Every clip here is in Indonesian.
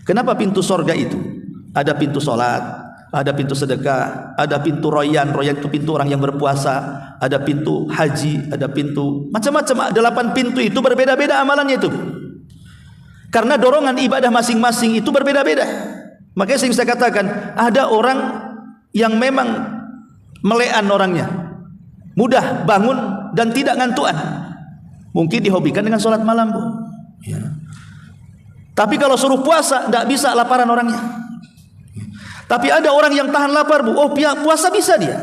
Kenapa pintu sorga itu? Ada pintu sholat, ada pintu sedekah, ada pintu royan. Royan itu pintu orang yang berpuasa. Ada pintu haji, ada pintu macam-macam. 8 pintu itu berbeda-beda amalannya itu. Karena dorongan ibadah masing-masing itu berbeda-beda. Makanya sering saya katakan, ada orang yang memang melean orangnya, mudah bangun dan tidak ngantuan. Mungkin dihobikan dengan sholat malam, Bu. Ya. Tapi kalau suruh puasa, tidak bisa, laparan orangnya. Tapi ada orang yang tahan lapar, Bu. Oh, puasa bisa dia,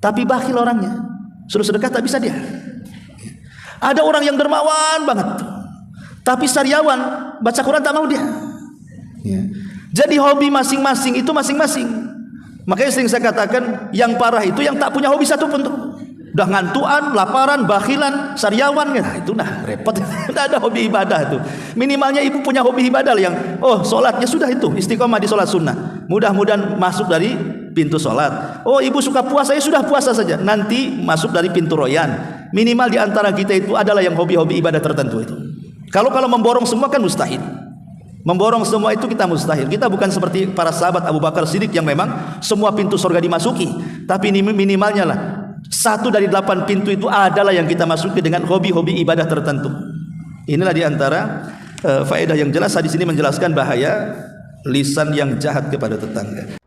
tapi bakhil orangnya. Suruh sedekah tak bisa dia. Ada orang yang dermawan banget, tapi sariawan, baca Quran tak mau dia. Ya. Jadi hobi masing-masing itu masing-masing. Makanya sering saya katakan, yang parah itu yang tak punya hobi satu pun tuh. Udah ngantuan, laparan, bakhilan, sariawan, nah itu nah repot. Tidak ada hobi ibadah itu. Minimalnya ibu punya hobi ibadah yang, oh sholatnya sudah itu, istiqomah di sholat sunnah. Mudah-mudahan masuk dari pintu sholat. Oh ibu suka puasa, ya sudah puasa saja. Nanti masuk dari pintu royan. Minimal di antara kita itu adalah yang hobi-hobi ibadah tertentu itu. Kalau memborong semua kan mustahil. Memborong semua itu kita mustahil. Kita bukan seperti para sahabat Abu Bakar Siddiq yang memang semua pintu surga dimasuki. Tapi ini minimalnya lah 1 dari 8 pintu itu adalah yang kita masuki dengan hobi-hobi ibadah tertentu. Inilah di antara faedah yang jelas hadis ini menjelaskan bahaya lisan yang jahat kepada tetangga.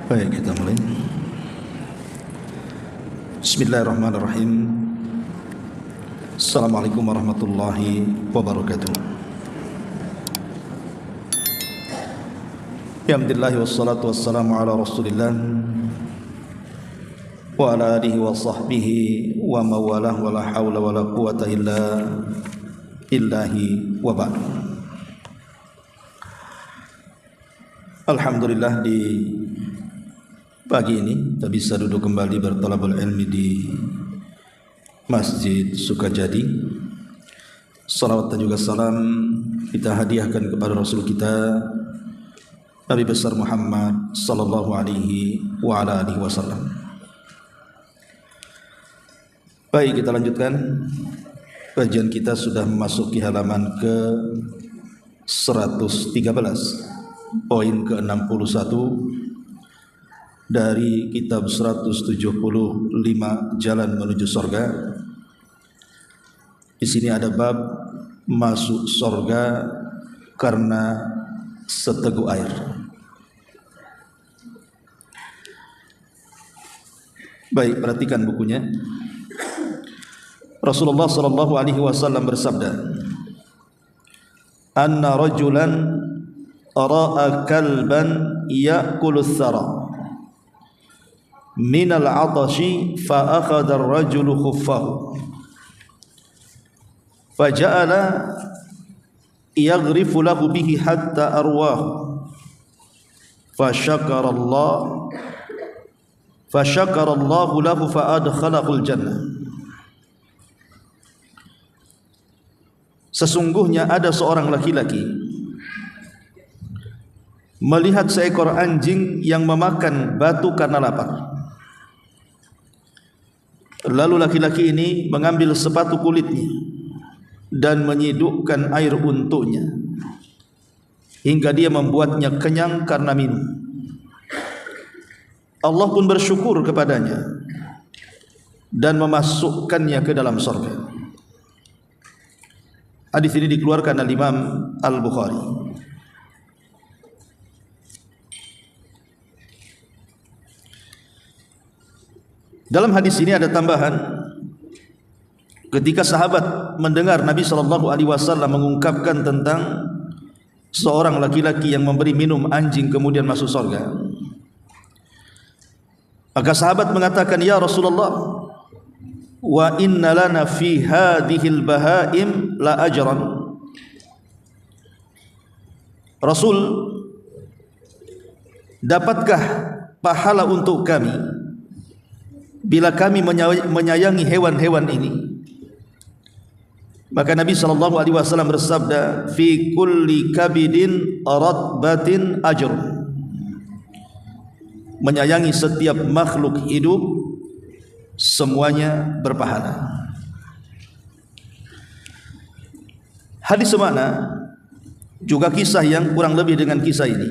Baik, kita mulai. Bismillahirrahmanirrahim. Assalamualaikum warahmatullahi wabarakatuh. Alhamdulillah wassalatu wassalamu ala Rasulillah wa ala alihi wa sahbihi wa mawalah wa la hawla wa la quwata illa billahi wa ba'du. Alhamdulillah, di pagi ini kita bisa duduk kembali bertalabul ilmi di Masjid Sukajadi. Salawat dan juga salam kita hadiahkan kepada Rasul kita Nabi besar Muhammad sallallahu alaihi wa ala alihi wasallam. Baik, kita lanjutkan kajian kita. Sudah memasuki halaman ke 113, poin ke-61 dari kitab 175 Jalan Menuju Surga. Di sini ada bab masuk surga karena seteguk air. Baik, perhatikan bukunya. Rasulullah sallallahu alaihi wasallam bersabda, "Anna rajulan ra'a kalban ya'kulu ath-thara minal 'atashi fa akhadha ar-rajulu khuffahu fa ja'ala yaghrifu lahu bihi hatta arwahu fa syakara Allah lahu fa adkhalahu al-jannah." Sesungguhnya ada seorang laki-laki melihat seekor anjing yang memakan batu karena lapar. Lalu laki-laki ini mengambil sepatu kulitnya dan menyidukkan air untuknya hingga dia membuatnya kenyang karena minum. Allah pun bersyukur kepadanya dan memasukkannya ke dalam surga. Hadis ini dikeluarkan oleh Imam Al-Bukhari. Dalam hadis ini ada tambahan. Ketika sahabat mendengar Nabi SAW mengungkapkan tentang seorang laki-laki yang memberi minum anjing kemudian masuk surga, maka sahabat mengatakan, "Ya Rasulullah, wa inna lana fi hadhil bahaim la ajran." Rasul, dapatkah pahala untuk kami bila kami menyayangi hewan-hewan ini? Maka Nabi SAW bersabda, fi kulli kabidin ratbatin ajr. Menyayangi setiap makhluk hidup semuanya berpahala. Hadis semakna juga kisah yang kurang lebih dengan kisah ini,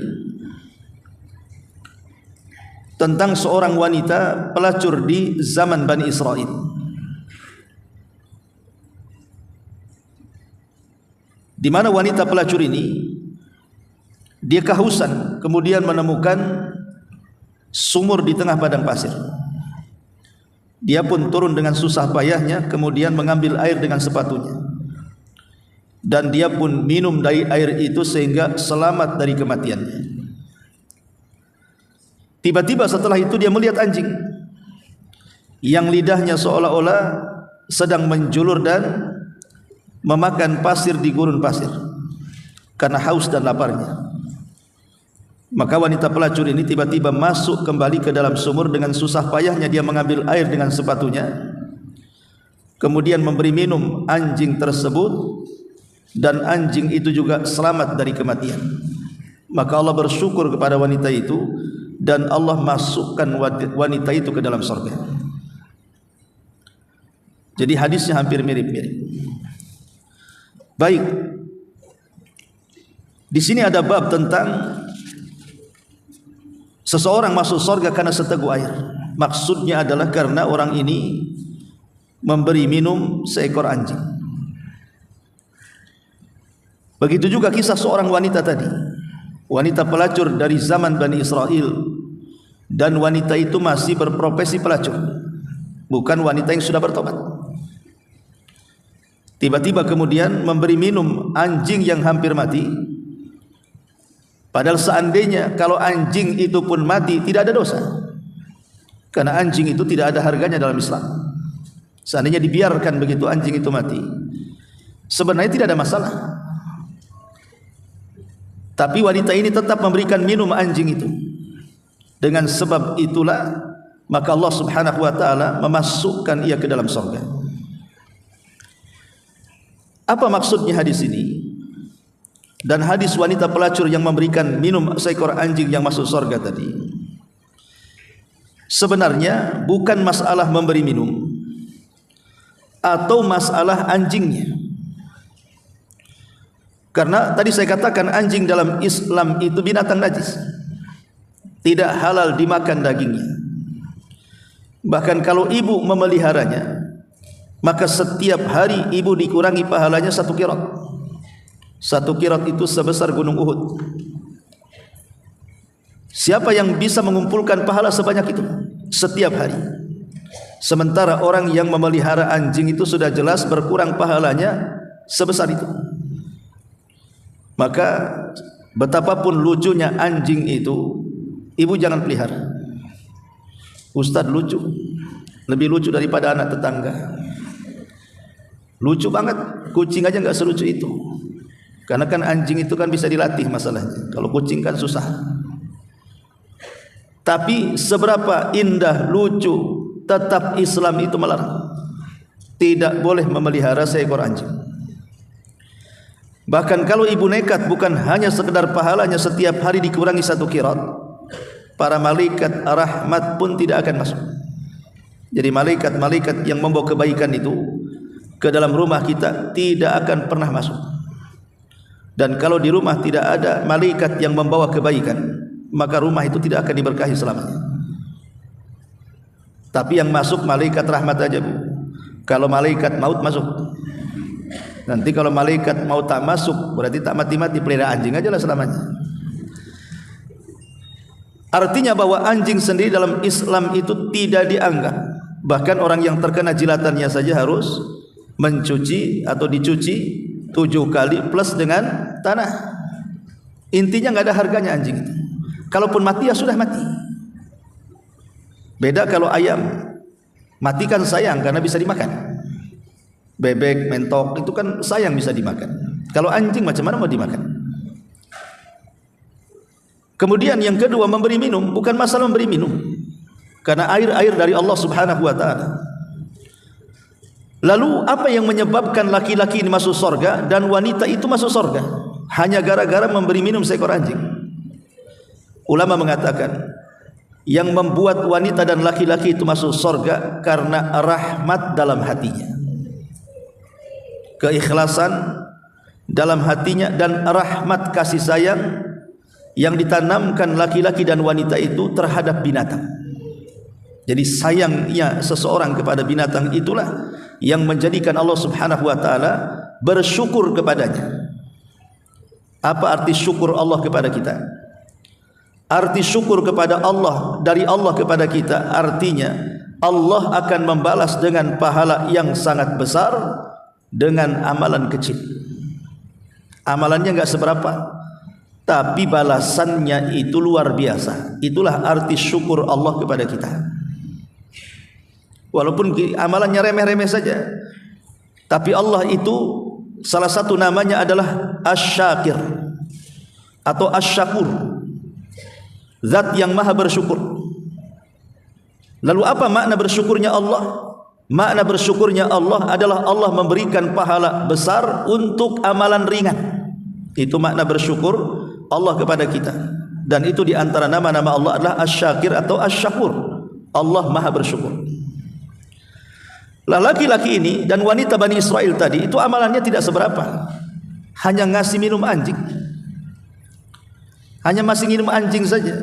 tentang seorang wanita pelacur di zaman Bani Israel. Di mana wanita pelacur ini dia kehausan, kemudian menemukan sumur di tengah padang pasir. Dia pun turun dengan susah payahnya, kemudian mengambil air dengan sepatunya. Dan dia pun minum dari air itu sehingga selamat dari kematiannya. Tiba-tiba setelah itu dia melihat anjing yang lidahnya seolah-olah sedang menjulur dan memakan pasir di gurun pasir karena haus dan laparnya. Maka wanita pelacur ini tiba-tiba masuk kembali ke dalam sumur. Dengan susah payahnya dia mengambil air dengan sepatunya, kemudian memberi minum anjing tersebut, dan anjing itu juga selamat dari kematian. Maka Allah bersyukur kepada wanita itu, dan Allah masukkan wanita itu ke dalam surga. Jadi hadisnya hampir mirip-mirip. Baik, di sini ada bab tentang seseorang masuk surga karena seteguk air. Maksudnya adalah karena orang ini memberi minum seekor anjing. Begitu juga kisah seorang wanita tadi, wanita pelacur dari zaman Bani Israel, dan wanita itu masih berprofesi pelacur, bukan wanita yang sudah bertobat. Tiba-tiba kemudian memberi minum anjing yang hampir mati. Padahal seandainya kalau anjing itu pun mati tidak ada dosa, karena anjing itu tidak ada harganya dalam Islam. Seandainya dibiarkan begitu anjing itu mati, sebenarnya tidak ada masalah. Tapi wanita ini tetap memberikan minum anjing itu. Dengan sebab itulah maka Allah Subhanahu wa taala memasukkan ia ke dalam surga. Apa maksudnya hadis ini? Dan hadis wanita pelacur yang memberikan minum seekor anjing yang masuk surga tadi, sebenarnya bukan masalah memberi minum atau masalah anjingnya. Karena tadi saya katakan anjing dalam Islam itu binatang najis, tidak halal dimakan dagingnya. Bahkan kalau ibu memeliharanya, maka setiap hari ibu dikurangi pahalanya 1 qirat. 1 qirat itu sebesar gunung Uhud. Siapa yang bisa mengumpulkan pahala sebanyak itu setiap hari? Sementara orang yang memelihara anjing itu sudah jelas berkurang pahalanya sebesar itu. Maka betapapun lucunya anjing itu, ibu jangan pelihara. Ustadz lucu, lebih lucu daripada anak tetangga. Lucu banget, kucing aja nggak selucu itu. Karena kan anjing itu kan bisa dilatih masalahnya. Kalau kucing kan susah. Tapi seberapa indah, lucu, tetap Islam itu melarang. Tidak boleh memelihara seekor anjing. Bahkan kalau ibu nekat, bukan hanya sekedar pahalanya setiap hari dikurangi 1 qirat, para malaikat rahmat pun tidak akan masuk. Jadi malaikat-malaikat yang membawa kebaikan itu ke dalam rumah kita tidak akan pernah masuk. Dan kalau di rumah tidak ada malaikat yang membawa kebaikan, maka rumah itu tidak akan diberkahi selamanya. Tapi yang masuk malaikat rahmat aja, Bu. Kalau malaikat maut masuk. Nanti kalau malaikat mau tak masuk, berarti tak mati-mati, pelihara anjing aja lah selamanya. Artinya bahwa anjing sendiri dalam Islam itu tidak dianggap. Bahkan orang yang terkena jilatannya saja harus mencuci atau dicuci 7 kali plus dengan tanah. Intinya nggak ada harganya anjing itu. Kalaupun mati ya sudah mati. Beda kalau ayam, mati kan sayang karena bisa dimakan. Bebek, mentok itu kan sayang bisa dimakan. Kalau anjing macam mana mau dimakan? Kemudian yang kedua, memberi minum. Bukan masalah memberi minum, karena air dari Allah Subhanahu wa ta'ala. Lalu apa yang menyebabkan laki-laki ini masuk surga dan wanita itu masuk surga? Hanya gara-gara memberi minum seekor anjing. Ulama mengatakan yang membuat wanita dan laki-laki itu masuk surga karena rahmat dalam hatinya, keikhlasan dalam hatinya, dan rahmat kasih sayang yang ditanamkan laki-laki dan wanita itu terhadap binatang. Jadi sayangnya seseorang kepada binatang itulah yang menjadikan Allah Subhanahu wa taala bersyukur kepadanya. Apa arti syukur Allah kepada kita? Arti syukur kepada Allah dari Allah kepada kita artinya Allah akan membalas dengan pahala yang sangat besar dengan amalan kecil. Amalannya enggak seberapa, tapi balasannya itu luar biasa. Itulah arti syukur Allah kepada kita. Walaupun amalannya remeh-remeh saja, tapi Allah itu salah satu namanya adalah Asy-Syakir atau Asy-Syakur, zat yang maha bersyukur. Lalu apa makna bersyukurnya Allah? Makna bersyukurnya Allah adalah Allah memberikan pahala besar untuk amalan ringan. Itu makna bersyukur Allah kepada kita. Dan itu diantara nama-nama Allah adalah Asy-Syakir atau Asy-Syakur. Allah maha bersyukur. Lah laki-laki ini dan wanita Bani Israel tadi itu amalannya tidak seberapa, hanya ngasih minum anjing, hanya masih minum anjing saja.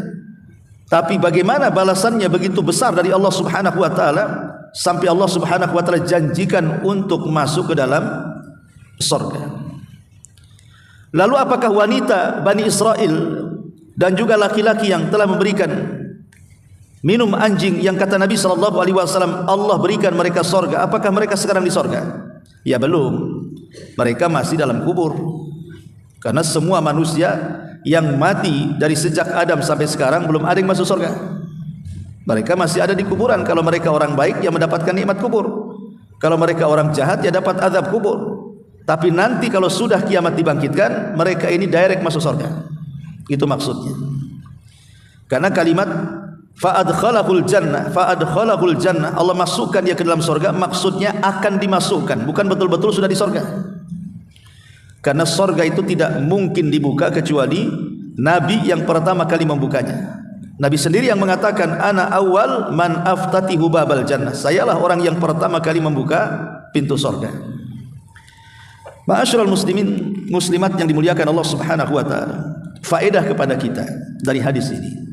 Tapi bagaimana balasannya begitu besar dari Allah Subhanahu wa taala sampai Allah Subhanahu wa taala janjikan untuk masuk ke dalam surga. Lalu apakah wanita Bani Israel dan juga laki-laki yang telah memberikan minum anjing yang kata Nabi SAW Allah berikan mereka sorga, apakah mereka sekarang di sorga? Ya belum, mereka masih dalam kubur. Karena semua manusia yang mati dari sejak Adam sampai sekarang belum ada yang masuk sorga. Mereka masih ada di kuburan. Kalau mereka orang baik ya mendapatkan nikmat kubur, kalau mereka orang jahat ya dapat azab kubur. Tapi nanti kalau sudah kiamat dibangkitkan, mereka ini direct masuk sorga. Itu maksudnya. Karena kalimat fa'adkhalahul jannah, Allah masukkan dia ke dalam surga, maksudnya akan dimasukkan, bukan betul-betul sudah di surga. Karena surga itu tidak mungkin dibuka kecuali Nabi yang pertama kali membukanya. Nabi sendiri yang mengatakan ana awal man aftatihu babal jannah, sayalah orang yang pertama kali membuka pintu surga. Ma'asyiral muslimin muslimat yang dimuliakan Allah Subhanahu wa taala, faedah kepada kita dari hadis ini.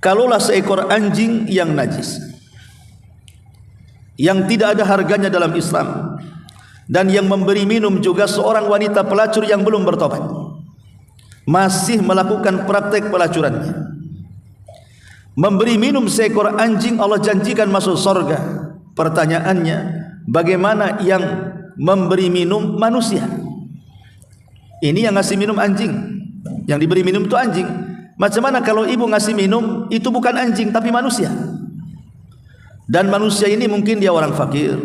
Kalaulah seekor anjing yang najis, yang tidak ada harganya dalam Islam, dan yang memberi minum juga seorang wanita pelacur yang belum bertobat, masih melakukan praktek pelacurannya, memberi minum seekor anjing Allah janjikan masuk surga. Pertanyaannya, bagaimana yang memberi minum manusia? Ini yang ngasih minum anjing, yang diberi minum itu anjing. Macam mana kalau ibu ngasih minum itu bukan anjing tapi manusia? Dan manusia ini mungkin dia orang fakir,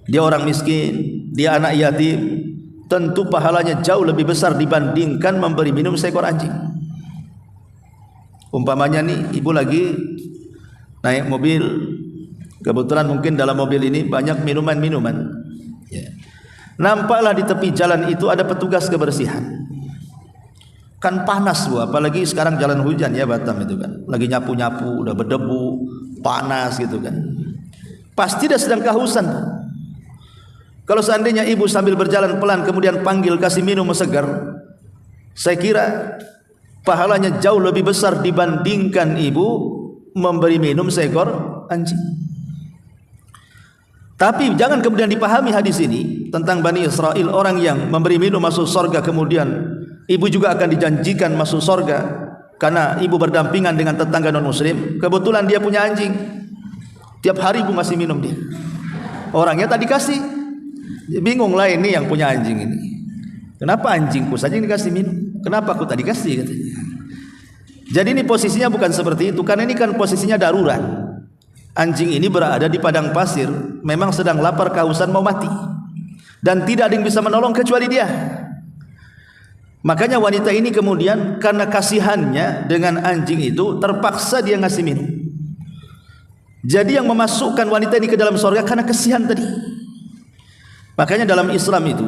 dia orang miskin, dia anak yatim. Tentu pahalanya jauh lebih besar dibandingkan memberi minum seekor anjing. Umpamanya nih ibu lagi naik mobil, kebetulan mungkin dalam mobil ini banyak minuman-minuman. Nampaklah di tepi jalan itu ada petugas kebersihan. Kan panas bu, apalagi sekarang jalan hujan ya Batam itu kan, lagi nyapu-nyapu, udah berdebu, panas gitu kan. Pasti dia sedang kehausan. Kalau seandainya ibu sambil berjalan pelan kemudian panggil kasih minum segar, saya kira pahalanya jauh lebih besar dibandingkan ibu memberi minum seekor anjing. Tapi jangan kemudian dipahami hadis ini tentang Bani Israel, orang yang memberi minum masuk surga, kemudian ibu juga akan dijanjikan masuk surga karena ibu berdampingan dengan tetangga non muslim. Kebetulan dia punya anjing, tiap hari ibu ngasih minum dia. Orangnya tadi kasih, bingung lah ini yang punya anjing ini. Kenapa anjingku saja yang dikasih minum? Kenapa aku tadi kasih? Katanya. Jadi ini posisinya bukan seperti itu, karena ini kan posisinya darurat. Anjing ini berada di padang pasir, memang sedang lapar kehausan mau mati, dan tidak ada yang bisa menolong kecuali dia. Makanya wanita ini kemudian karena kasihannya dengan anjing itu terpaksa dia ngasih minum. Jadi yang memasukkan wanita ini ke dalam surga karena kasihan tadi. Makanya dalam Islam itu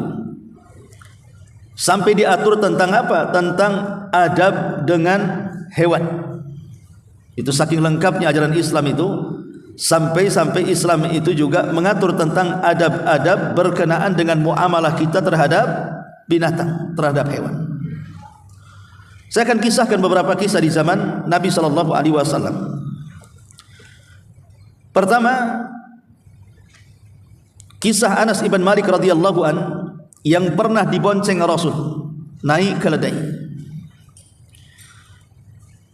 sampai diatur tentang apa? Tentang adab dengan hewan. Itu saking lengkapnya ajaran Islam itu, sampai Islam itu juga mengatur tentang adab-adab berkenaan dengan muamalah kita terhadap binatang, terhadap hewan. Saya akan kisahkan beberapa kisah di zaman Nabi sallallahu alaihi wasallam. Pertama, kisah Anas ibn Malik radhiyallahu an yang pernah dibonceng Rasul naik keledai.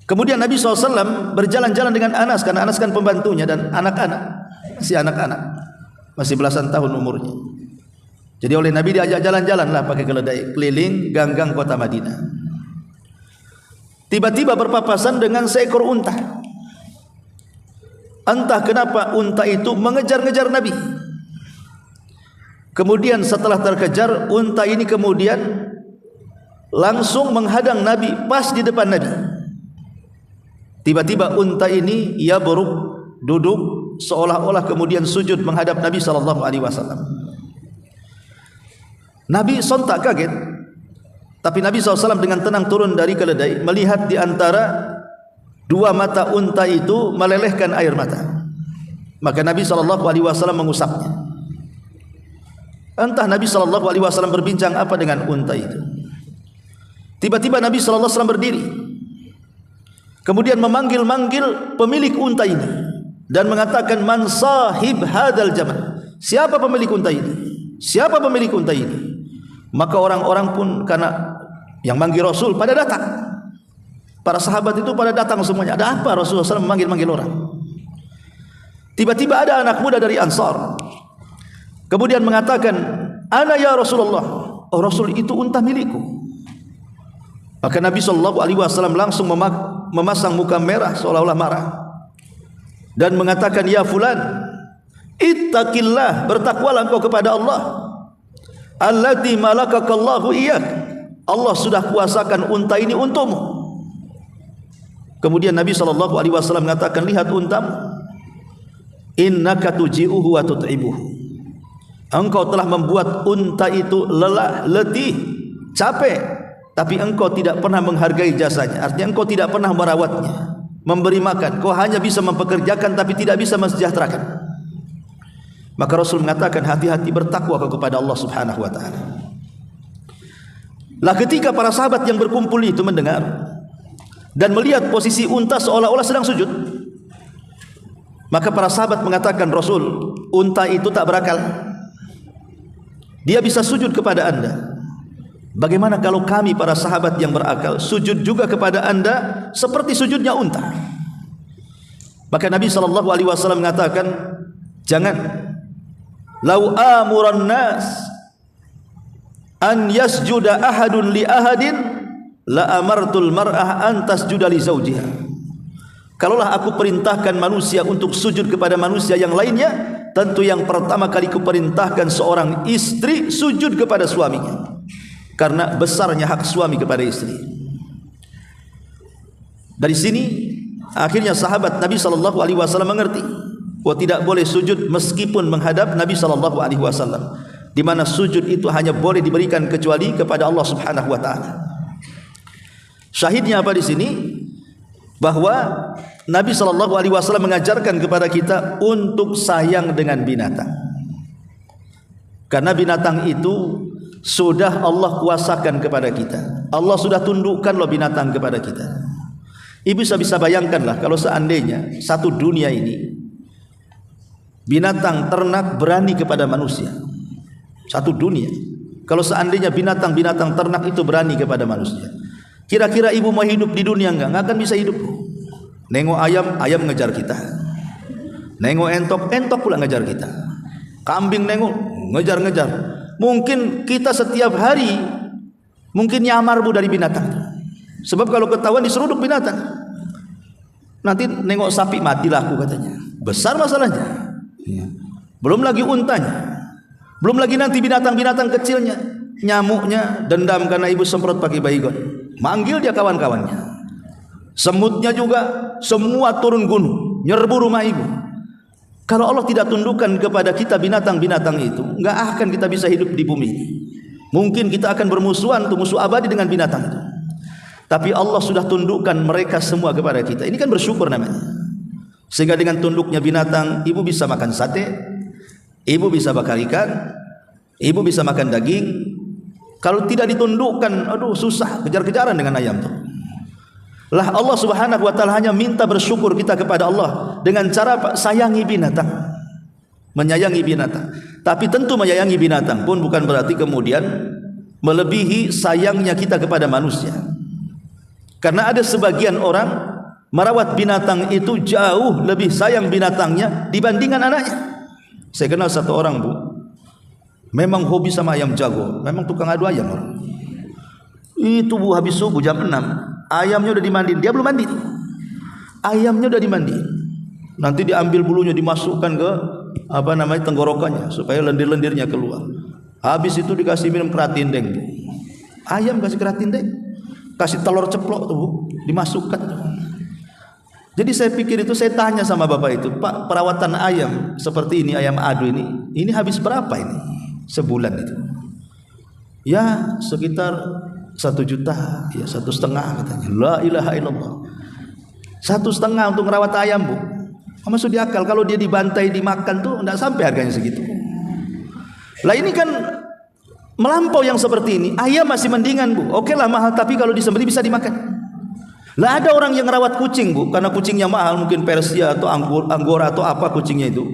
Kemudian Nabi SAW berjalan-jalan dengan Anas, karena Anas kan pembantunya dan masih anak-anak, masih belasan tahun umurnya. Jadi oleh Nabi diajak jalan-jalan lah pakai keledai keliling gang-gang kota Madinah. Tiba-tiba berpapasan dengan seekor unta. Entah kenapa unta itu mengejar-ngejar Nabi. Kemudian setelah terkejar, unta ini kemudian langsung menghadang Nabi pas di depan Nabi. Tiba-tiba unta ini ia duduk seolah-olah kemudian sujud menghadap Nabi sallallahu alaihi wasallam. Nabi sontak kaget, tapi Nabi SAW dengan tenang turun dari keledai, melihat di antara dua mata unta itu melelehkan air mata. Maka Nabi SAW mengusapnya. Entah Nabi SAW berbincang apa dengan unta itu. Tiba-tiba Nabi SAW berdiri, kemudian memanggil-manggil pemilik unta ini dan mengatakan, man sahib hadal jamal, siapa pemilik unta ini? Siapa pemilik unta ini? Maka orang-orang pun, karena yang manggil Rasul pada datang, para sahabat itu pada datang semuanya. Ada apa Rasulullah SAW memanggil-manggil orang? Tiba-tiba ada anak muda dari Ansar, kemudian mengatakan, ana ya Rasulullah, oh Rasul, itu unta milikku. Maka Nabi SAW langsung memasang muka merah seolah-olah marah dan mengatakan, ya fulan, ittaqillah, bertakwalah engkau kepada Allah, allati malakakallahu iyyak, Allah sudah kuasakan unta ini untukmu. Kemudian Nabi SAW mengatakan, lihat untamu, innaka tuji'uhu wa tut'ibuhu, engkau telah membuat unta itu lelah, letih, capek, tapi engkau tidak pernah menghargai jasanya. Artinya engkau tidak pernah merawatnya, memberi makan. Kau hanya bisa mempekerjakan tapi tidak bisa mensejahterakan. Maka Rasul mengatakan, hati-hati, bertakwa kepada Allah Subhanahu wa taala. Lah ketika para sahabat yang berkumpul itu mendengar dan melihat posisi unta seolah-olah sedang sujud, maka para sahabat mengatakan, Rasul, unta itu tak berakal, dia bisa sujud kepada anda. Bagaimana kalau kami para sahabat yang berakal sujud juga kepada anda seperti sujudnya unta? Maka Nabi SAW mengatakan, jangan. Lau amuran nas an yasjuda ahadun li ahadin la amartul mar'ah an tasjuda li zawjiha. Kalaulah aku perintahkan manusia untuk sujud kepada manusia yang lainnya, tentu yang pertama kali kuperintahkan seorang istri sujud kepada suaminya, karena besarnya hak suami kepada istri. Dari sini akhirnya sahabat Nabi SAW mengerti bahwa tidak boleh sujud meskipun menghadap Nabi SAW, di mana sujud itu hanya boleh diberikan kecuali kepada Allah Subhanahu wa taala. Syahidnya apa di sini? Bahwa Nabi SAW mengajarkan kepada kita untuk sayang dengan binatang. Karena binatang itu sudah Allah kuasakan kepada kita. Allah sudah tundukkan loh binatang kepada kita. Ibu bisa bayangkanlah kalau seandainya satu dunia ini binatang ternak berani kepada manusia. Satu dunia, kalau seandainya binatang-binatang ternak itu berani kepada manusia, kira-kira ibu mau hidup di dunia enggak akan bisa hidup. Nengok ayam, ayam ngejar kita. Nengok entok, entok pula ngejar kita. Kambing nengok, ngejar-ngejar. Mungkin kita setiap hari mungkin nyamar bu dari binatang. Sebab kalau ketahuan diseruduk binatang, nanti nengok sapi, matilah aku katanya. Besar masalahnya. Belum lagi untanya, belum lagi nanti binatang-binatang kecilnya, nyamuknya dendam karena ibu semprot pakai baygon, manggil dia kawan-kawannya. Semutnya juga semua turun gunung, nyerbu rumah ibu. Kalau Allah tidak tundukkan kepada kita binatang-binatang itu, nggak akan kita bisa hidup di bumi ini. Mungkin kita akan bermusuhan, tuh musuh abadi dengan binatang itu. Tapi Allah sudah tundukkan mereka semua kepada kita. Ini kan bersyukur namanya. Sehingga dengan tunduknya binatang, ibu bisa makan sate, ibu bisa bakar ikan, ibu bisa makan daging. Kalau tidak ditundukkan, aduh susah, kejar-kejaran dengan ayam tuh. Lah Allah Subhanahu wa taala hanya minta bersyukur kita kepada Allah dengan cara sayangi binatang. Menyayangi binatang. Tapi tentu menyayangi binatang pun bukan berarti kemudian melebihi sayangnya kita kepada manusia. Karena ada sebagian orang merawat binatang itu jauh lebih sayang binatangnya dibandingkan anaknya. Saya kenal satu orang, Bu. Memang hobi sama ayam jago, memang tukang adu ayam orang. Itu Bu, habis subuh jam 6, ayamnya udah dimandiin, dia belum mandi. Ayamnya udah dimandiin. Nanti diambil bulunya dimasukkan ke tenggorokannya supaya lendir-lendirnya keluar. Habis itu dikasih minum keratindeng. Ayam kasih keratindeng, kasih telur ceplok tuh Bu, dimasukkan. Jadi saya pikir itu, saya tanya sama bapak itu, Pak, perawatan ayam seperti ini, ayam adu ini habis berapa ini sebulan itu? Ya sekitar 1 juta, ya 1,5 katanya. La ilaha illallah. 1,5 untuk merawat ayam, Bu. Masuk di akal, kalau dia dibantai, dimakan tuh enggak sampai harganya segitu. Lah ini kan melampau yang seperti ini. Ayam masih mendingan, Bu. Oke lah mahal, tapi kalau disembelih bisa dimakan. Lah ada orang yang merawat kucing, Bu, karena kucingnya mahal, mungkin Persia atau Anggora atau apa kucingnya itu.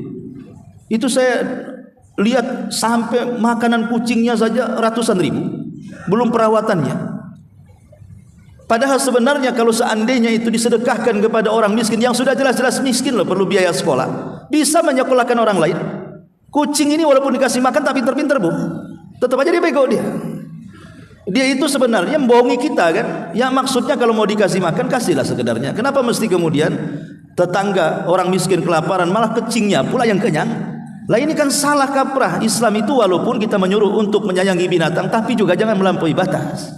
Itu saya lihat sampai makanan kucingnya saja ratusan ribu, belum perawatannya. Padahal sebenarnya kalau seandainya itu disedekahkan kepada orang miskin yang sudah jelas-jelas miskin loh, perlu biaya sekolah, bisa menyekolahkan orang lain. Kucing ini walaupun dikasih makan tapi pinter-pinter, Bu, tetap aja dia bego dia. Dia itu sebenarnya membohongi kita kan. Ya maksudnya kalau mau dikasih makan kasihlah sekedarnya. Kenapa mesti kemudian tetangga orang miskin kelaparan malah kucingnya pula yang kenyang? Lah ini kan salah kaprah. Islam itu walaupun kita menyuruh untuk menyayangi binatang, tapi juga jangan melampaui batas.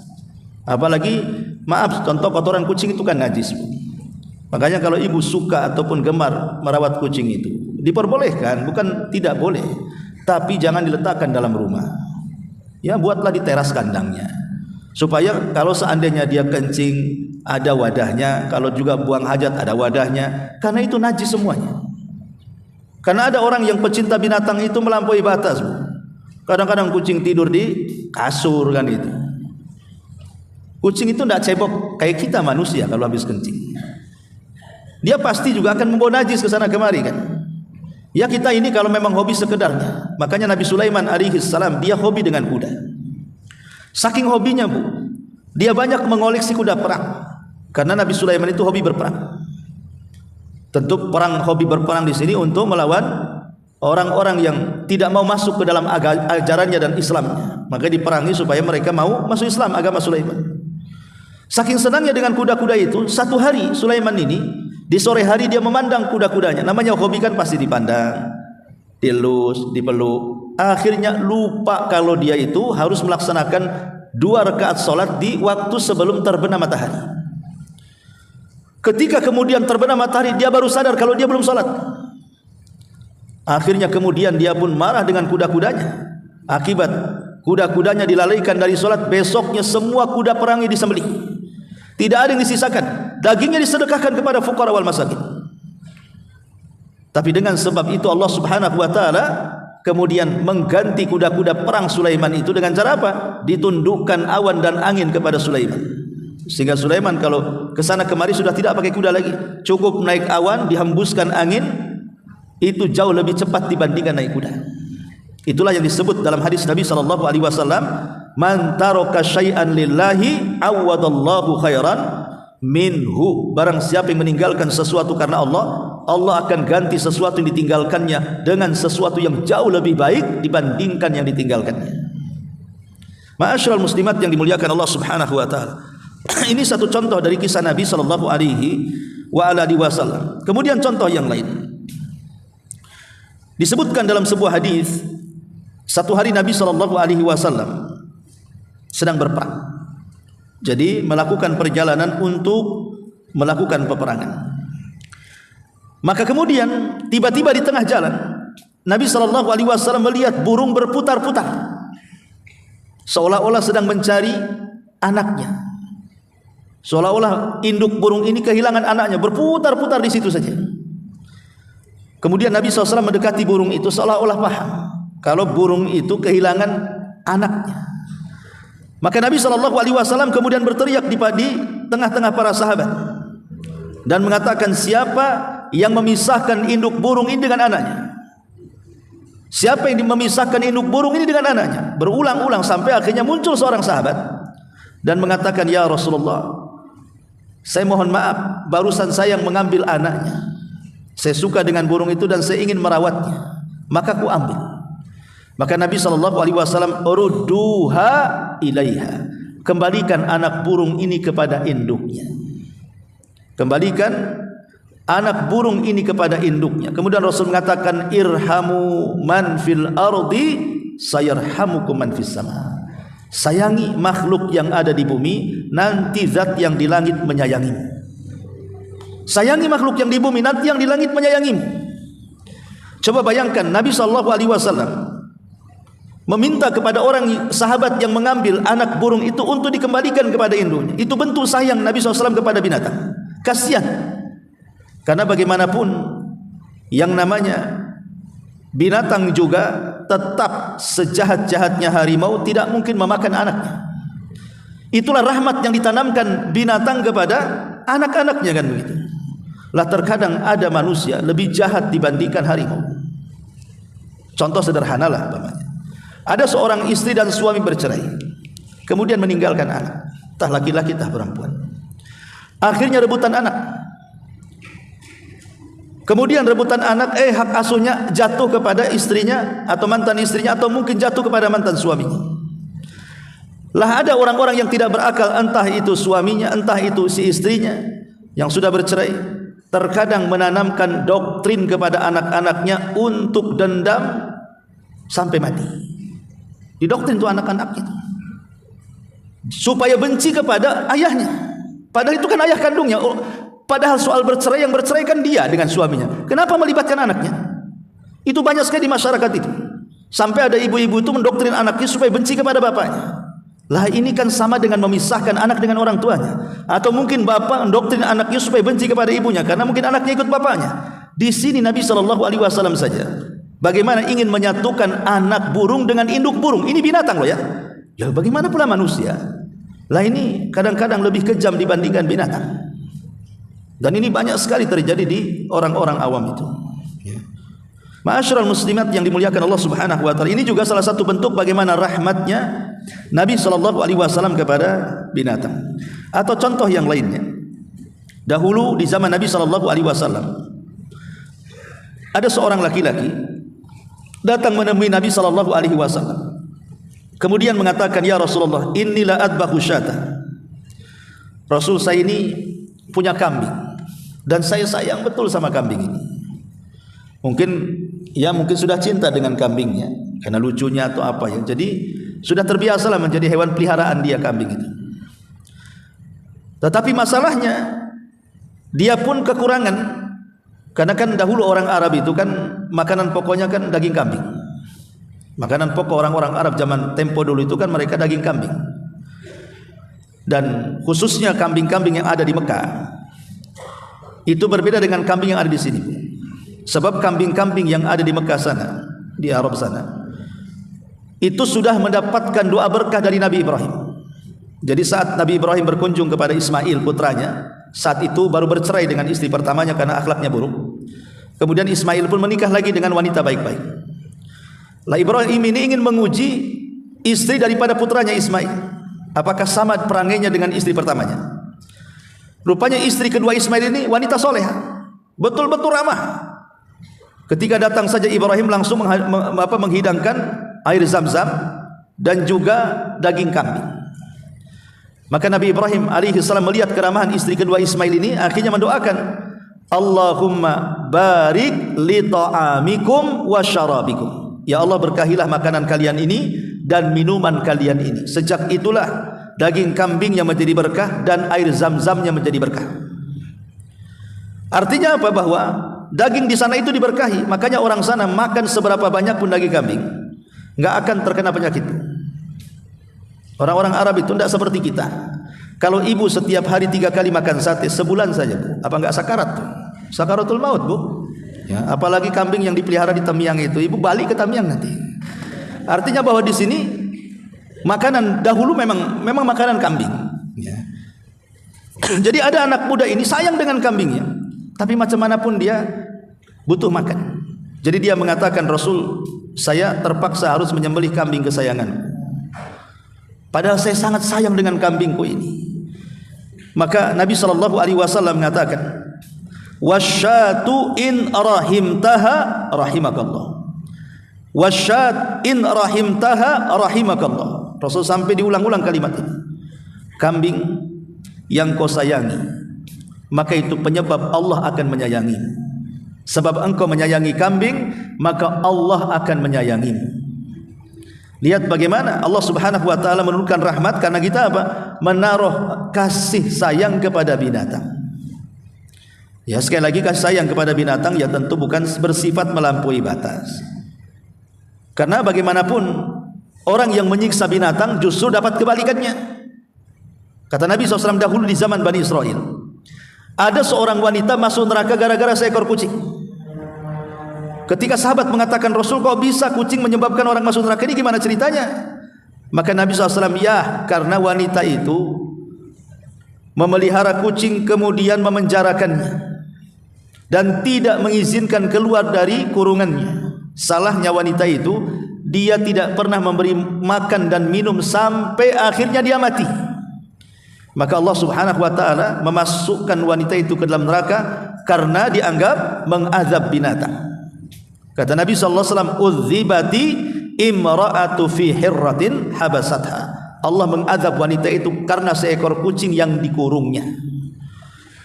Apalagi maaf, contoh kotoran kucing itu kan najis. Makanya kalau ibu suka ataupun gemar merawat kucing itu diperbolehkan, bukan tidak boleh, tapi jangan diletakkan dalam rumah. Ya buatlah di teras kandangnya, supaya kalau seandainya dia kencing ada wadahnya, kalau juga buang hajat ada wadahnya, karena itu najis semuanya. Karena ada orang yang pecinta binatang itu melampaui batas, Bu. Kadang-kadang kucing tidur di kasur kan itu. Kucing itu tidak cebok kayak kita manusia. Kalau habis kencing dia pasti juga akan membawa najis ke sana kemari kan. Ya kita ini kalau memang hobi sekedarnya. Makanya Nabi Sulaiman alaihi salam dia hobi dengan kuda. Saking hobinya, Bu, dia banyak mengoleksi kuda perang. Karena Nabi Sulaiman itu hobi berperang. Tentu perang, hobi berperang di sini untuk melawan orang-orang yang tidak mau masuk ke dalam ajarannya dan Islamnya. Maka diperangi supaya mereka mau masuk Islam, agama Sulaiman. Saking senangnya dengan kuda-kuda itu, satu hari Sulaiman ini di sore hari dia memandang kuda-kudanya. Namanya hobi kan pasti dipandang, dilus, dipeluk. Akhirnya lupa kalau dia itu harus melaksanakan 2 rakaat sholat di waktu sebelum terbenam matahari. Ketika kemudian terbenam matahari, dia baru sadar kalau dia belum sholat. Akhirnya kemudian dia pun marah dengan kuda-kudanya. Akibat kuda-kudanya dilalaikan dari sholat, besoknya semua kuda perangi disembelih. Tidak ada yang disisakan. Dagingnya disedekahkan kepada fuqara wal masakin. Tapi dengan sebab itu Allah Subhanahu wa taala kemudian mengganti kuda-kuda perang Sulaiman itu dengan cara apa? Ditundukkan awan dan angin kepada Sulaiman. Sehingga Sulaiman kalau ke sana kemari sudah tidak pakai kuda lagi. Cukup naik awan, dihembuskan angin, itu jauh lebih cepat dibandingkan naik kuda. Itulah yang disebut dalam hadis Nabi sallallahu alaihi wasallam, man taraka syai'an lillahi awadallahu khairan minhu. Barang siapa yang meninggalkan sesuatu karena Allah, Allah akan ganti sesuatu yang ditinggalkannya dengan sesuatu yang jauh lebih baik dibandingkan yang ditinggalkannya. Ma'asyiral muslimat yang dimuliakan Allah Subhanahu wa taala. Ini satu contoh dari kisah Nabi sallallahu alaihi wasallam. Kemudian contoh yang lain. Disebutkan dalam sebuah hadis, satu hari Nabi sallallahu alaihi wasallam sedang berperang. Jadi melakukan perjalanan untuk melakukan peperangan. Maka kemudian tiba-tiba di tengah jalan Nabi SAW melihat burung berputar-putar, seolah-olah sedang mencari anaknya. Seolah-olah induk burung ini kehilangan anaknya, berputar-putar di situ saja. Kemudian Nabi SAW mendekati burung itu, seolah-olah paham kalau burung itu kehilangan anaknya. Maka Nabi SAW kemudian berteriak di tengah-tengah para sahabat dan mengatakan, siapa yang memisahkan induk burung ini dengan anaknya? Siapa yang memisahkan induk burung ini dengan anaknya? Berulang-ulang sampai akhirnya muncul seorang sahabat dan mengatakan, ya Rasulullah, saya mohon maaf, barusan saya yang mengambil anaknya. Saya suka dengan burung itu dan saya ingin merawatnya, maka ku ambil. Maka Nabi SAW, rudduha ilaiha, kembalikan anak burung ini kepada induknya. Kembalikan anak burung ini kepada induknya. Kemudian Rasul mengatakan, irhamu man fil ardi sayarhamukum man fis sama. Sayangi makhluk yang ada di bumi, nanti zat yang di langit menyayangimu. Sayangi makhluk yang di bumi, nanti yang di langit menyayangimu. Coba bayangkan, Nabi SAW meminta kepada orang sahabat yang mengambil anak burung itu untuk dikembalikan kepada induknya. Itu bentuk sayang Nabi SAW kepada binatang. Kasihan. Karena bagaimanapun yang namanya binatang juga tetap sejahat-jahatnya harimau tidak mungkin memakan anaknya. Itulah rahmat yang ditanamkan binatang kepada anak-anaknya, kan begitu. Lah terkadang ada manusia lebih jahat dibandingkan harimau. Contoh sederhanalah umpamanya. Ada seorang istri dan suami bercerai, kemudian meninggalkan anak, entah laki-laki entah perempuan. Akhirnya rebutan anak. Kemudian rebutan anak, hak asuhnya jatuh kepada istrinya atau mantan istrinya, atau mungkin jatuh kepada mantan suaminya. Lah ada orang-orang yang tidak berakal, entah itu suaminya, entah itu si istrinya yang sudah bercerai, terkadang menanamkan doktrin kepada anak-anaknya untuk dendam sampai mati. Didoktrin itu anak-anak itu supaya benci kepada ayahnya, padahal itu kan ayah kandungnya. Padahal soal bercerai, yang bercerai kan dia dengan suaminya. Kenapa melibatkan anaknya? Itu banyak sekali di masyarakat itu. Sampai ada ibu-ibu itu mendoktrin anaknya supaya benci kepada bapaknya. Lah ini kan sama dengan memisahkan anak dengan orang tuanya. Atau mungkin bapak mendoktrin anaknya supaya benci kepada ibunya, karena mungkin anaknya ikut bapaknya. Di sini Nabi SAW saja bagaimana ingin menyatukan anak burung dengan induk burung. Ini binatang loh ya. Ya bagaimana pula manusia? Lah ini kadang-kadang lebih kejam dibandingkan binatang. Dan ini banyak sekali terjadi di orang-orang awam itu. Ma'asyiral muslimat yang dimuliakan Allah Subhanahu wa taala, ini juga salah satu bentuk bagaimana rahmatnya Nabi SAW kepada binatang. Atau contoh yang lainnya, dahulu di zaman Nabi SAW ada seorang laki-laki datang menemui Nabi SAW, kemudian mengatakan, ya Rasulullah, inilah adbahu syata. Rasul, saya ini punya kambing dan saya sayang betul sama kambing ini. Mungkin sudah cinta dengan kambingnya karena lucunya atau apa ya. Jadi sudah terbiasalah menjadi hewan peliharaan dia, kambing itu. Tetapi masalahnya dia pun kekurangan, karena kan dahulu orang Arab itu kan makanan pokoknya kan daging kambing. Makanan pokok orang-orang Arab zaman tempo dulu itu kan mereka daging kambing. Dan khususnya kambing-kambing yang ada di Mekah itu berbeda dengan kambing yang ada di sini. Sebab kambing-kambing yang ada di Mekah sana, di Arab sana, itu sudah mendapatkan doa berkah dari Nabi Ibrahim. Jadi saat Nabi Ibrahim berkunjung kepada Ismail putranya, saat itu baru bercerai dengan istri pertamanya karena akhlaknya buruk. Kemudian Ismail pun menikah lagi dengan wanita baik-baik. Lah Ibrahim ini ingin menguji istri daripada putranya Ismail, apakah sama perangainya dengan istri pertamanya. Rupanya istri kedua Ismail ini wanita soleha, betul-betul ramah. Ketika datang saja Ibrahim langsung menghidangkan air zam-zam dan juga daging kambing. Maka Nabi Ibrahim alaihi salam melihat keramahan istri kedua Ismail ini, akhirnya mendoakan, Allahumma barik li ta'amikum wa syarabikum. Ya Allah, berkahilah makanan kalian ini dan minuman kalian ini. Sejak itulah daging kambing yang menjadi berkah dan air zam-zamnya menjadi berkah. Artinya apa? Bahwa daging di sana itu diberkahi. Makanya orang sana makan seberapa banyak pun daging kambing, nggak akan terkena penyakit. Orang-orang Arab itu tidak seperti kita. Kalau ibu setiap hari 3 kali makan sate sebulan saja, Bu, apa nggak sakarat tuh? Sakaratul maut, Bu. Ya, apalagi kambing yang dipelihara di Tamiang itu, ibu balik ke Tamiang nanti. Artinya bahwa di sini makanan dahulu memang makanan kambing. Ya. Jadi ada anak muda ini sayang dengan kambingnya, tapi macam mana pun dia butuh makan. Jadi dia mengatakan, Rasul, saya terpaksa harus menyembelih kambing kesayangan. Padahal saya sangat sayang dengan kambingku ini. Maka Nabi SAW mengatakan, wasyatu in rahimtaha rahimakallah. Wasyat in rahimtaha rahimakallah. Rasul sampai diulang-ulang kalimat ini. Kambing yang kau sayangi, maka itu penyebab Allah akan menyayangi. Sebab engkau menyayangi kambing, maka Allah akan menyayangimu. Lihat bagaimana Allah Subhanahu wa taala menurunkan rahmat karena kita apa? Menaruh kasih sayang kepada binatang. Ya, sekali lagi kasih sayang kepada binatang ya tentu bukan bersifat melampaui batas. Karena bagaimanapun orang yang menyiksa binatang justru dapat kebalikannya. Kata Nabi SAW dahulu di zaman Bani Israel, ada seorang wanita masuk neraka gara-gara seekor kucing. Ketika sahabat mengatakan, Rasul, kok bisa kucing menyebabkan orang masuk neraka, ini gimana ceritanya? Maka Nabi SAW, ya, karena wanita itu memelihara kucing kemudian memenjarakannya dan tidak mengizinkan keluar dari kurungannya. Salahnya wanita itu, dia tidak pernah memberi makan dan minum sampai akhirnya dia mati. Maka Allah Subhanahu wa taala memasukkan wanita itu ke dalam neraka karena dianggap mengazab binatang. Kata Nabi sallallahu alaihi wasallam, "Udzibati imra'atu fi hirratin habasatha." Allah mengazab wanita itu karena seekor kucing yang dikurungnya.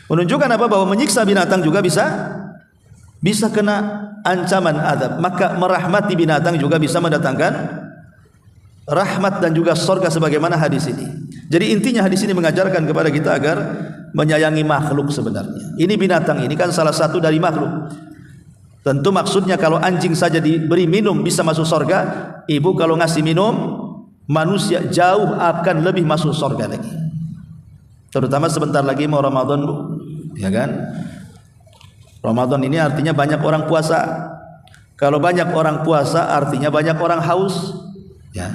Menunjukkan apa? Bahwa menyiksa binatang juga bisa kena ancaman azab. Maka merahmati binatang juga bisa mendatangkan rahmat dan juga surga sebagaimana hadis ini. Jadi intinya hadis ini mengajarkan kepada kita agar menyayangi makhluk sebenarnya. Ini binatang ini kan salah satu dari makhluk. Tentu maksudnya kalau anjing saja diberi minum bisa masuk surga, ibu kalau ngasih minum manusia jauh akan lebih masuk surga lagi. Terutama sebentar lagi mau Ramadan, Bu. Ya kan? Ramadan ini artinya banyak orang puasa. Kalau banyak orang puasa artinya banyak orang haus. Ya.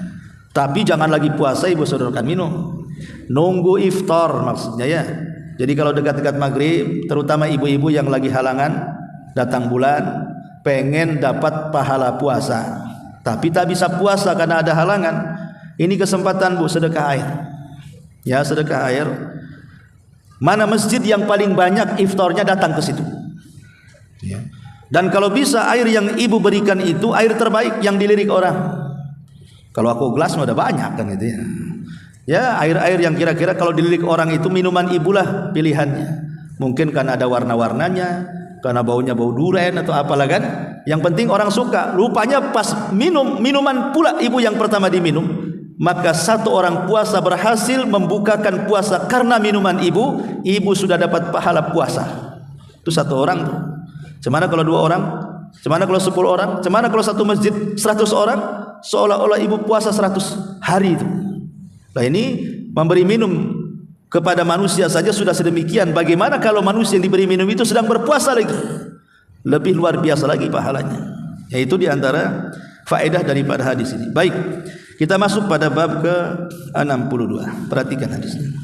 Tapi jangan lagi puasa ibu sodorkan minum. Nunggu iftar maksudnya ya. Jadi kalau dekat-dekat maghrib, terutama ibu-ibu yang lagi halangan datang bulan, pengen dapat pahala puasa, tapi tak bisa puasa karena ada halangan. Ini kesempatan, Bu, sedekah air. Ya, sedekah air. Mana masjid yang paling banyak iftarnya datang ke situ. Ya. Dan kalau bisa air yang ibu berikan itu air terbaik yang dilirik orang. Kalau aku gelas udah banyak kan itu ya. Ya, air-air yang kira-kira kalau dilirik orang itu minuman ibulah pilihannya. Mungkin karena ada warna-warnanya, karena baunya bau duren atau apalah kan. Yang penting orang suka. Rupanya pas minuman pula ibu yang pertama diminum, maka satu orang puasa berhasil membukakan puasa karena minuman ibu sudah dapat pahala puasa. Itu satu orang tuh. Cemana kalau 2 orang? Cemana kalau 10 orang? Cemana kalau satu masjid 100 orang? Seolah-olah ibu puasa 100 hari itu. Nah ini memberi minum kepada manusia saja sudah sedemikian. Bagaimana kalau manusia yang diberi minum itu sedang berpuasa lagi? Lebih luar biasa lagi pahalanya. Yaitu diantara faedah daripada hadis ini. Baik, kita masuk pada bab ke-62. Perhatikan hadisnya.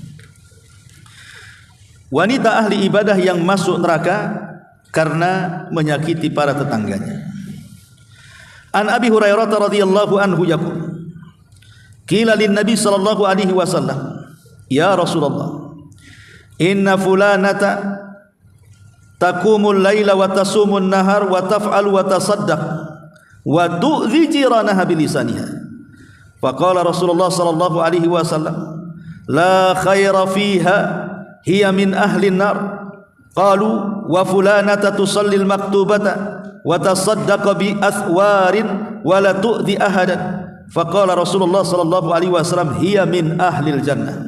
Wanita ahli ibadah yang masuk neraka karena menyakiti para tetangganya. An Abi Hurairah radhiyallahu anhu yaqul, qila lin Nabi sallallahu alaihi wasallam, ya Rasulullah, inna fulanata taqumul laila wa tasumun nahar wa taf'al wa tasaddaq wa tu'dhi jiranaha bilisaniha. Faqala Rasulullah sallallahu alaihi wasallam, la khaira fiha, hiya min ahli an-nar. Qalu wa fulanata tusalli al-maktubata wa tasaddaqa bi athwarin wa la tu'dhi ahadan. Faqala Rasulullah sallallahu alaihi wasallam, hiya min ahli al-jannah.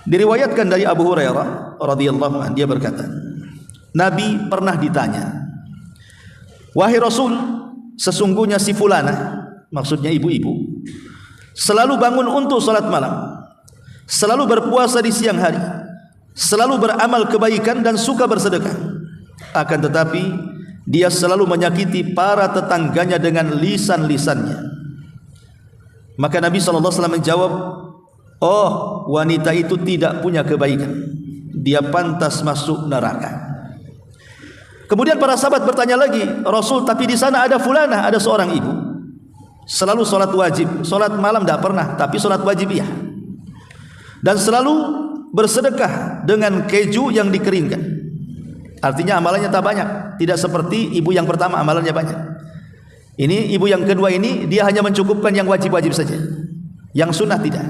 Diriwayatkan dari Abu Hurairah radhiyallahu anhu, dia berkata, Nabi pernah ditanya, "Wahai Rasul, sesungguhnya si fulana," maksudnya ibu-ibu, "selalu bangun untuk salat malam, selalu berpuasa di siang hari, selalu beramal kebaikan dan suka bersedekah. Akan tetapi dia selalu menyakiti para tetangganya dengan lisan-lisannya." Maka Nabi SAW menjawab, "Oh, wanita itu tidak punya kebaikan, dia pantas masuk neraka." Kemudian para sahabat bertanya lagi, "Rasul, tapi di sana ada fulana, ada seorang ibu, selalu sholat wajib, sholat malam tidak pernah, tapi sholat wajib iya, dan selalu bersedekah dengan keju yang dikeringkan." Artinya amalannya tak banyak, tidak seperti ibu yang pertama amalannya banyak. Ini ibu yang kedua ini dia hanya mencukupkan yang wajib-wajib saja, yang sunnah tidak.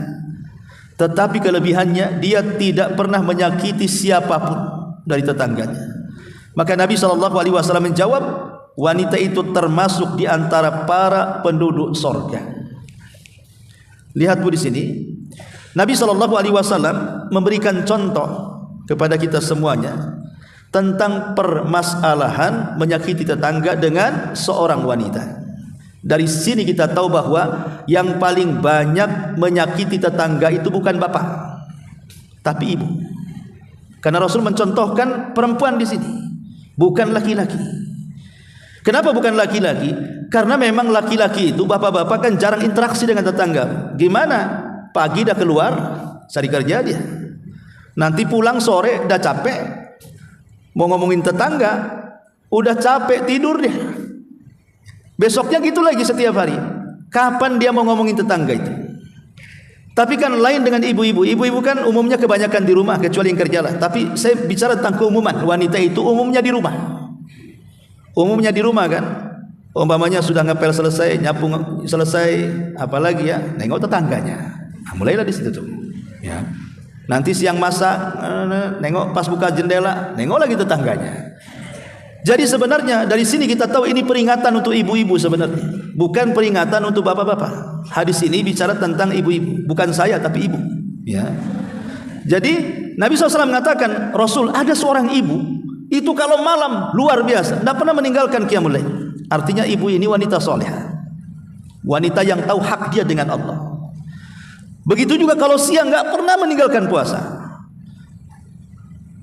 Tetapi kelebihannya dia tidak pernah menyakiti siapapun dari tetangganya. Maka Nabi SAW menjawab, wanita itu termasuk di antara para penduduk sorga. Lihat Bu di sini, Nabi SAW memberikan contoh kepada kita semuanya tentang permasalahan menyakiti tetangga dengan seorang wanita. Dari sini kita tahu bahwa yang paling banyak menyakiti tetangga itu bukan bapak, tapi ibu. Karena Rasul mencontohkan perempuan di sini, bukan laki-laki. Kenapa bukan laki-laki? Karena memang laki-laki itu, bapak-bapak kan jarang interaksi dengan tetangga. Gimana? Pagi dah keluar cari kerja dia, nanti pulang sore dah capek, mau ngomongin tetangga udah capek tidur dia, besoknya gitu lagi setiap hari. Kapan dia mau ngomongin tetangga itu? Tapi kan lain dengan ibu-ibu. Ibu-ibu kan umumnya kebanyakan di rumah, kecuali yang kerja lah. Tapi saya bicara tentang keumuman. Wanita itu umumnya di rumah. Umumnya di rumah kan. Umpamanya sudah ngepel selesai, nyapu selesai, apalagi ya, nengok tetangganya. Nah, mulailah di situ tuh. Ya. Nanti siang masak, nengok pas buka jendela, nengok lagi tetangganya. Jadi sebenarnya dari sini kita tahu ini peringatan untuk ibu-ibu sebenarnya, bukan peringatan untuk bapak-bapak. Hadis ini bicara tentang ibu-ibu, bukan saya tapi ibu. Ya. Jadi Nabi SAW mengatakan, Rasul, ada seorang ibu itu kalau malam luar biasa, tidak pernah meninggalkan qiyamul lail. Artinya ibu ini wanita solehah, wanita yang tahu hak dia dengan Allah. Begitu juga kalau siang nggak pernah meninggalkan puasa.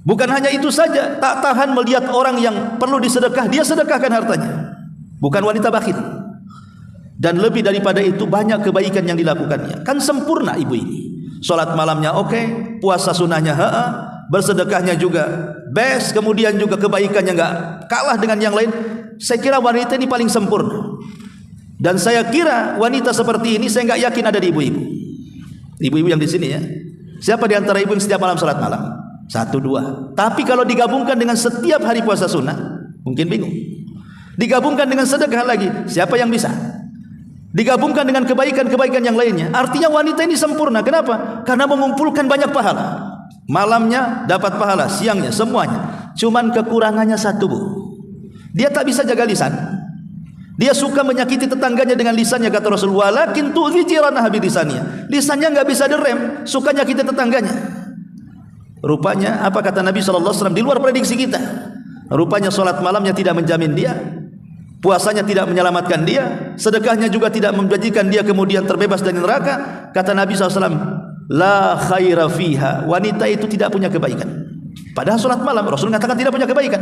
Bukan hanya itu saja, tak tahan melihat orang yang perlu disedekah, dia sedekahkan hartanya. Bukan wanita bakhil. Dan lebih daripada itu banyak kebaikan yang dilakukannya. Kan sempurna ibu ini. Salat malamnya oke, puasa sunnahnya bersedekahnya juga best, kemudian juga kebaikannya enggak kalah dengan yang lain. Saya kira wanita ini paling sempurna. Dan saya kira wanita seperti ini saya enggak yakin ada di ibu-ibu. Ibu-ibu yang di sini ya. Siapa di antara ibu yang setiap malam salat malam? 1, 2. Tapi kalau digabungkan dengan setiap hari puasa sunnah, mungkin bingung. Digabungkan dengan sedekah lagi, siapa yang bisa? Digabungkan dengan kebaikan-kebaikan yang lainnya. Artinya wanita ini sempurna. Kenapa? Karena mengumpulkan banyak pahala. Malamnya dapat pahala, siangnya semuanya. Cuman kekurangannya satu, Bu. Dia tak bisa jaga lisan. Dia suka menyakiti tetangganya dengan lisannya, kata Rasulullah. Walakin tu'zi jiranaha bi lisannya. Lisannya enggak bisa direm, suka nyakiti tetangganya. Rupanya apa kata Nabi SAW di luar prediksi kita? Rupanya solat malamnya tidak menjamin dia, puasanya tidak menyelamatkan dia, sedekahnya juga tidak menjadikan dia kemudian terbebas dari neraka. Kata Nabi SAW, la khaira fiha, wanita itu tidak punya kebaikan. Padahal solat malam Rasul mengatakan tidak punya kebaikan.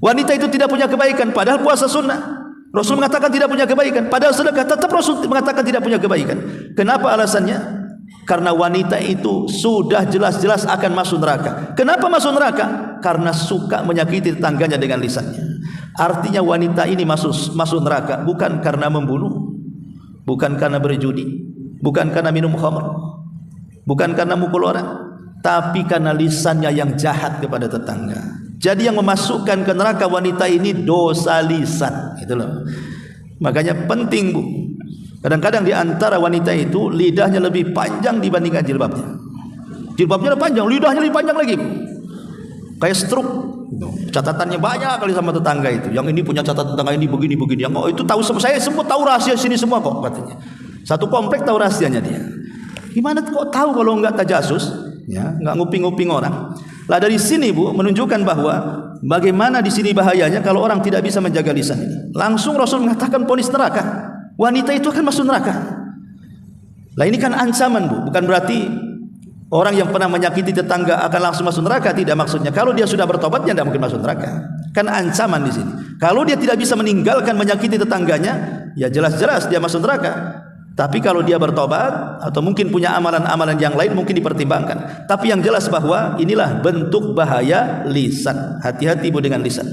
Wanita itu tidak punya kebaikan, padahal puasa sunnah Rasul mengatakan tidak punya kebaikan, padahal sedekah tetap Rasul mengatakan tidak punya kebaikan. Kenapa alasannya? Karena wanita itu sudah jelas-jelas akan masuk neraka. Kenapa masuk neraka? Karena suka menyakiti tetangganya dengan lisannya. Artinya wanita ini masuk neraka bukan karena membunuh, bukan karena berjudi, bukan karena minum khamr, bukan karena mukul orang, tapi karena lisannya yang jahat kepada tetangga. Jadi yang memasukkan ke neraka wanita ini dosa lisan. Itu loh. Makanya penting, Bu. Kadang-kadang di antara wanita itu lidahnya lebih panjang dibandingkan jilbabnya. Jilbabnya lebih panjang, lidahnya lebih panjang lagi. Kayak stroke. Catatannya banyak kali sama tetangga itu. Yang ini punya catatan tetangga ini begini. Yang oh itu tahu saya semua tahu rahasia sini semua kok katanya. Satu komplek tahu rahasianya dia. Gimana kok tahu kalau enggak tajasus? Ya, enggak nguping-nguping orang. Lah dari sini Bu menunjukkan bahwa bagaimana di sini bahayanya kalau orang tidak bisa menjaga lisan ini? Langsung Rasul mengatakan vonis neraka. Wanita itu akan masuk neraka. Lah ini kan ancaman, Bu. Bukan berarti orang yang pernah menyakiti tetangga akan langsung masuk neraka, tidak maksudnya. Kalau dia sudah bertobat, dia tidak mungkin masuk neraka. Kan ancaman di sini. Kalau dia tidak bisa meninggalkan menyakiti tetangganya, ya jelas-jelas dia masuk neraka. Tapi kalau dia bertobat atau mungkin punya amalan-amalan yang lain, mungkin dipertimbangkan. Tapi yang jelas bahwa inilah bentuk bahaya lisan. Hati-hati, Bu, dengan lisan.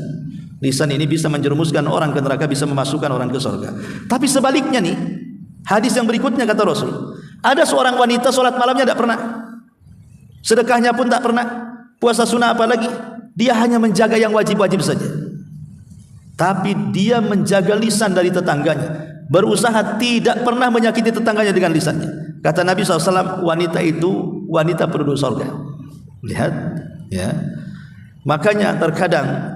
Lisan ini bisa menjerumuskan orang ke neraka, bisa memasukkan orang ke surga. Tapi sebaliknya nih, hadis yang berikutnya kata Rasul, ada seorang wanita sholat malamnya tidak pernah, sedekahnya pun tak pernah, puasa sunnah apalagi, dia hanya menjaga yang wajib-wajib saja. Tapi dia menjaga lisan dari tetangganya, berusaha tidak pernah menyakiti tetangganya dengan lisannya. Kata Nabi SAW, wanita itu wanita penduduk surga. Lihat, ya. Makanya terkadang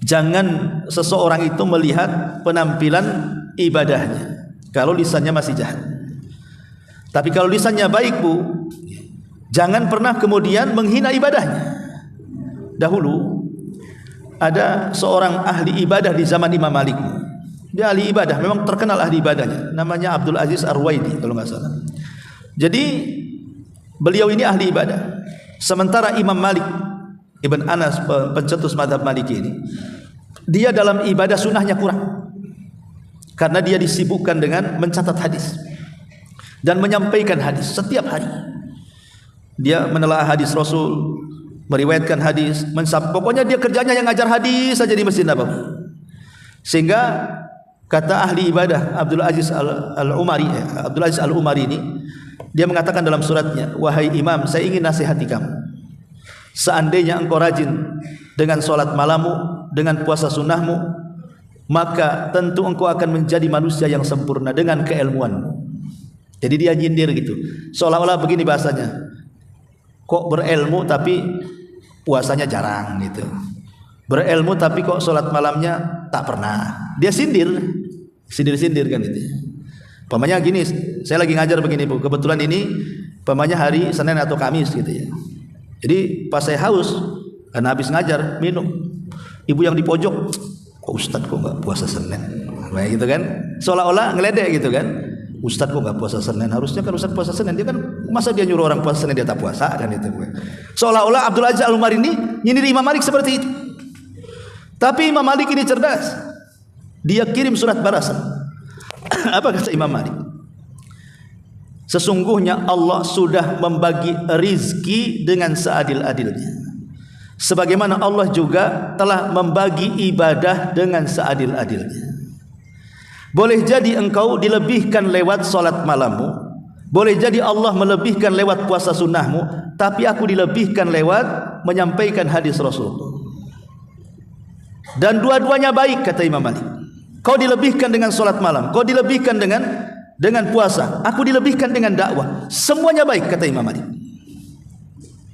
jangan seseorang itu melihat penampilan ibadahnya kalau lisannya masih jahat. Tapi kalau lisannya baik, Bu, jangan pernah kemudian menghina ibadahnya. Dahulu ada seorang ahli ibadah di zaman Imam Malik. Dia ahli ibadah, memang terkenal ahli ibadahnya. Namanya Abdul Aziz Ar-Ruwaidi kalau nggak salah. Jadi beliau ini ahli ibadah. Sementara Imam Malik Ibn Anas, pencetus mazhab Maliki ini, dia dalam ibadah sunnahnya kurang. Karena dia disibukkan dengan mencatat hadis dan menyampaikan hadis setiap hari. Dia menelaah hadis Rasul, meriwayatkan hadis, pokoknya dia kerjanya yang ngajar hadis saja di Masjid Nabawi. Sehingga kata ahli ibadah Abdul Aziz Al-Umari ini, dia mengatakan dalam suratnya, wahai imam, saya ingin nasihati kamu. Seandainya engkau rajin dengan sholat malammu, dengan puasa sunnahmu, maka tentu engkau akan menjadi manusia yang sempurna dengan keilmuanmu. Jadi dia nyindir gitu, seolah-olah begini bahasanya, kok berilmu tapi puasanya jarang gitu, berilmu tapi kok sholat malamnya tak pernah. Dia sindir kan itu. Pamanya gini, saya lagi ngajar begini, Bu, kebetulan ini pamanya hari Senin atau Kamis gitu ya. Jadi pas saya haus karena habis ngajar minum, ibu yang di pojok, kok Ustadz kok nggak puasa Senin, kayak gitu kan, seolah-olah ngeledek gitu kan. Ustadz kok nggak puasa Senin, harusnya kan Ustadz puasa Senin. Dia kan, masa dia nyuruh orang puasa Senin dia tak puasa kan itu. Seolah-olah Abdul Aziz Al-Umari ini nyindir Imam Malik seperti itu. Tapi Imam Malik ini cerdas, dia kirim surat balasan. Apa kata Imam Malik? Sesungguhnya Allah sudah membagi rizki dengan seadil-adilnya, sebagaimana Allah juga telah membagi ibadah dengan seadil-adilnya. Boleh jadi engkau dilebihkan lewat solat malammu, boleh jadi Allah melebihkan lewat puasa sunnahmu, tapi aku dilebihkan lewat menyampaikan hadis Rasulullah. Dan dua-duanya baik, kata Imam Malik. Kau dilebihkan dengan solat malam, kau dilebihkan dengan puasa, aku dilebihkan dengan dakwah. Semuanya baik, kata Imam Malik.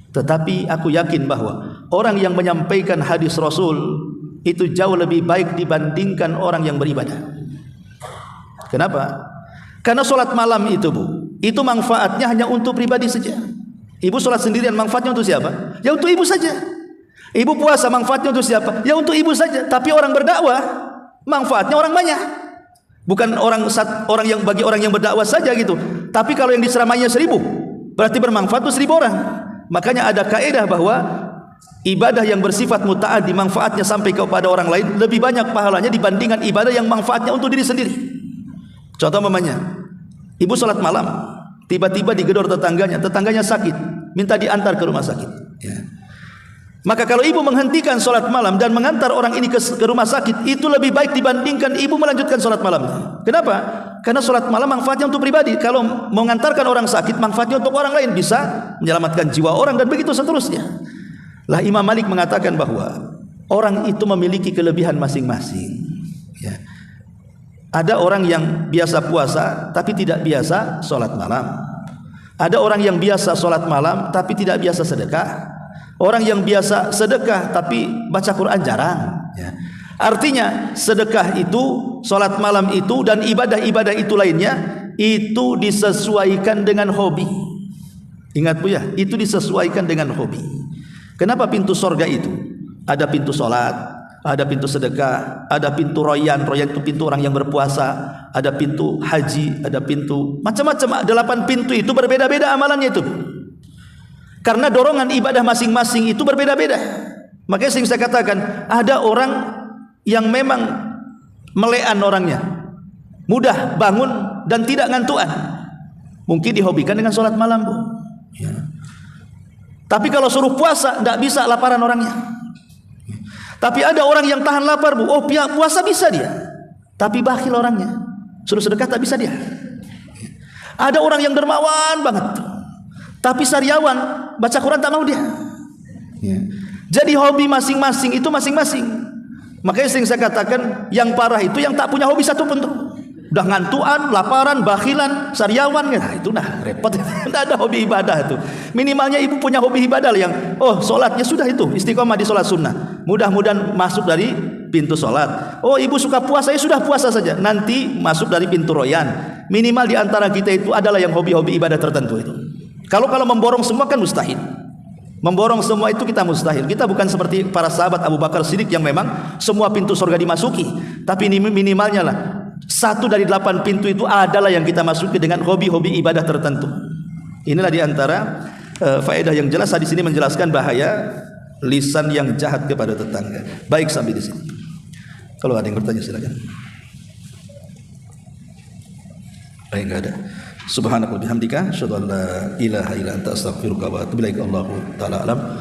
Tetapi aku yakin bahwa orang yang menyampaikan hadis Rasul itu jauh lebih baik dibandingkan orang yang beribadah. Kenapa? Karena solat malam itu, Bu, itu manfaatnya hanya untuk pribadi saja. Ibu solat sendirian, manfaatnya untuk siapa? Ya untuk ibu saja. Ibu puasa, manfaatnya untuk siapa? Ya untuk ibu saja. Tapi orang berdakwah, manfaatnya orang banyak. Bukan orang yang bagi orang yang berdakwah saja gitu. Tapi kalau yang diceramainya 1000, berarti bermanfaat untuk 1000 orang. Makanya ada kaidah bahwa ibadah yang bersifat muta'addi, manfaatnya sampai kepada orang lain, lebih banyak pahalanya dibandingkan ibadah yang manfaatnya untuk diri sendiri. Contoh mamanya, ibu sholat malam, tiba-tiba digedor tetangganya sakit, minta diantar ke rumah sakit. Ya. Maka kalau ibu menghentikan sholat malam dan mengantar orang ini ke rumah sakit, itu lebih baik dibandingkan ibu melanjutkan sholat malamnya. Kenapa? Karena sholat malam manfaatnya untuk pribadi. Kalau mengantarkan orang sakit, manfaatnya untuk orang lain, bisa menyelamatkan jiwa orang dan begitu seterusnya. Lah Imam Malik mengatakan bahwa orang itu memiliki kelebihan masing-masing. Ya. Ada orang yang biasa puasa tapi tidak biasa sholat malam. Ada orang yang biasa sholat malam tapi tidak biasa sedekah. Orang yang biasa sedekah tapi baca Quran jarang. Ya. Artinya sedekah itu, sholat malam itu, dan ibadah-ibadah itu lainnya, itu disesuaikan dengan hobi. Ingat Bu ya, itu disesuaikan dengan hobi. Kenapa pintu sorga itu? Ada pintu sholat, ada pintu sedekah, ada pintu royan. Royan itu pintu orang yang berpuasa. Ada pintu haji, ada pintu macam-macam. 8 pintu itu berbeda-beda amalannya itu. Karena dorongan ibadah masing-masing itu berbeda-beda. Makanya sering saya katakan, ada orang yang memang melean orangnya, mudah bangun dan tidak ngantuan. Mungkin dihobikan dengan sholat malam, Bu. Ya. Tapi kalau suruh puasa, tidak bisa, laparan orangnya. Tapi ada orang yang tahan lapar, Bu. Oh, puasa bisa dia, tapi bakhil orangnya. Suruh sedekah tak bisa dia. Ada orang yang dermawan banget, tapi sariawan, baca Quran tak mau dia. Ya. Jadi hobi masing-masing itu masing-masing. Makanya sering saya katakan, yang parah itu yang tak punya hobi satu pun tuh. Udah ngantuan, laparan, bakhilan, sariawan, nah itu repot. Tidak ada hobi ibadah itu. Minimalnya ibu punya hobi ibadah yang, oh sholatnya sudah itu, istiqomah di sholat sunnah. Mudah-mudahan masuk dari pintu sholat. Oh ibu suka puasa, ya sudah puasa saja. Nanti masuk dari pintu royan. Minimal di antara kita itu adalah yang hobi-hobi ibadah tertentu itu. Kalau memborong semua kan mustahil. Memborong semua itu kita mustahil. Kita bukan seperti para sahabat Abu Bakar Siddiq yang memang semua pintu surga dimasuki. Tapi ini minimalnya lah, 1 dari 8 pintu itu adalah yang kita masuki dengan hobi-hobi ibadah tertentu. Inilah diantara faedah yang jelas di sini menjelaskan bahaya lisan yang jahat kepada tetangga. Baik, sampai di sini. Kalau ada yang bertanya silakan. Baik, enggak ada. Subhanakallahumma bihamdika asyhadu an la ilaha illa anta astaghfiruka wa atubu ilaik. Allahu taala alam.